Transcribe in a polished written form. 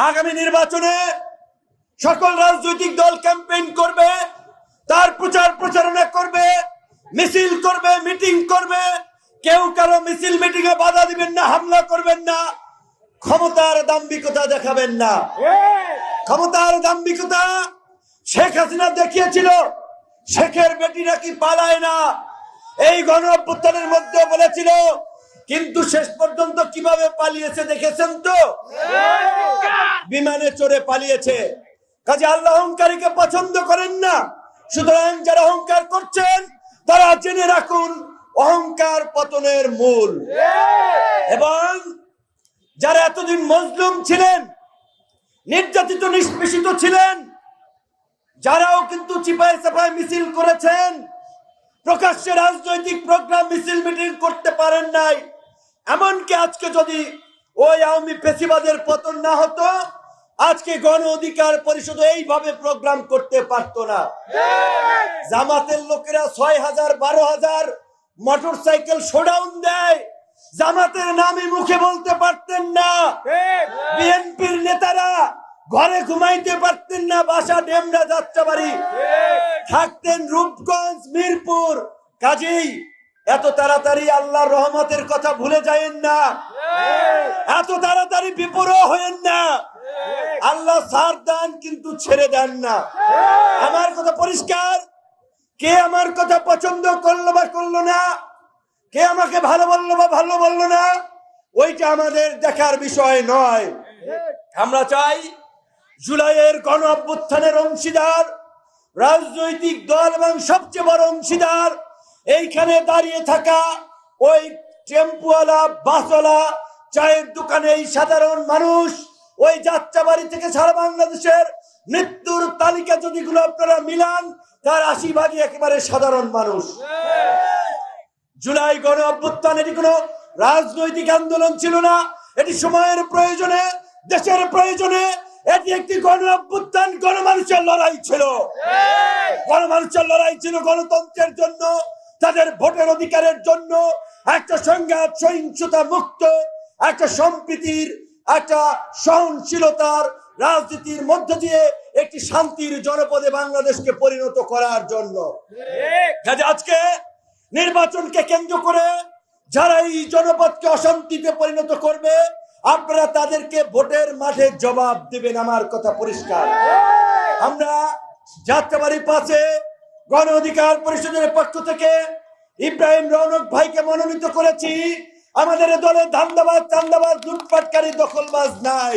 আগামী নির্বাচনে সকল রাজনৈতিক দল ক্যাম্পেইন করবে, তার প্রচার প্রচারণা করবে, মিছিল করবে, মিটিং করবে। কেউ কারো মিছিল মিটিং এ বাধা দিবেন না, হামলা করবেন না, ক্ষমতার দাম্ভিকতা দেখাবেন না। ক্ষমতার দাম্ভিকতা শেখ হাসিনা দেখিয়েছিল। শেখের বেটি নাকি পালায় না, এই গণ অভ্যুত্থানের মধ্যে বলেছিল, কিন্তু শেষ পর্যন্ত কিভাবে পালিয়েছে দেখেছেন তো? বিমানে চড়ে পালিয়েছে। কাজে আল্লাহ অহংকারীকে পছন্দ করেন না। সুতরাং যারা অহংকার করছেন তারা জেনে রাখুন অহংকার পতনের মূল। এবং যারা এতদিন মজলুম ছিলেন, নির্যাতিত নিষ্পেষিত ছিলেন, যারাও কিন্তু চিপায় চাপায় মিছিল করেছেন, প্রকাশ্যে রাজনৈতিক প্রোগ্রাম মিছিল মিটিং করতে পারেন নাই। এমনকি আজকে যদি ওই আওয়ামী ফ্যাসিবাদের পতন না হতো, আজকে গণ অধিকার পরিষদ এইভাবে প্রোগ্রাম করতে পারতো না। জামাতের লোকেরা 6,000 12,000 মোটরসাইকেল শোডাউন দেয়, জামাতের নামে মুখে বলতে পারতেন না। বিএনপির নেতারা ঘরে ঘুমাইতে পারতেন না, বাসা ডেমরা যাত্রাবাড়ি থাকতেন রূপগঞ্জ মিরপুর। কাজেই এত তাড়াতাড়ি আল্লাহর রহমতের কথা ভুলে যায়েন না, এত তাড়াতাড়ি বিপরীত হয়েন না। আল্লাহ ছাড় দেন কিন্তু ছেড়ে দেন না। আমার কথা পরিষ্কার, কে আমার কথা পছন্দ করলো বা করলো না, কে আমাকে ভালো বললো বা ভালো বললো না, ওইটা আমাদের দেখার বিষয় নয়। আমরা চাই জুলাইয়ের গণ অভ্যুত্থানের অংশীদার রাজনৈতিক দল এবং সবচেয়ে বড় অংশীদার এইখানে দাঁড়িয়ে থাকা ওই টেম্পুওয়ালা, বাসওয়ালা, চায়ের দোকানে এই সাধারণ মানুষ, ওই যাত্রাবাড়ি থেকে সারা বাংলাদেশের মৃত্যুর তালিকা যদি আপনারা মিলান, তার 80% একেবারে সাধারণ মানুষ। জুলাই গণ অভ্যুত্থান এটি কোনো রাজনৈতিক আন্দোলন ছিল না, এটি সময়ের প্রয়োজনে, দেশের প্রয়োজনে এটি একটি গণ অভ্যুত্থান, গণমানুষের লড়াই ছিল। গণমানুষের লড়াই ছিল গণতন্ত্রের জন্য, তাদের ভোটের অধিকারের জন্য, একটা সংঘাত সহিংসতা মুক্ত একটা সম্প্রীতির, একটা সহনশীলতার রাজনীতির মধ্য দিয়ে একটি শান্তির জনপদে বাংলাদেশকে পরিণত করার জন্য। আজকে নির্বাচনকে কেন্দ্র করে যারা এই জনপদকে অশান্তিতে পরিণত করবে, আপনারা তাদেরকে ভোটের মাঠে জবাব দেবেন। আমার কথা পরিষ্কার। আমরা যাত্রাবাড়ি 5-এ গণ অধিকার পরিষদের পক্ষ থেকে ইব্রাহিম রৌনক ভাইকে মনোনীত করেছি। আমাদের দলে ধান্দাবাজ, চান্দাবাজ, লুটপাটকারী, দখলবাজ নাই।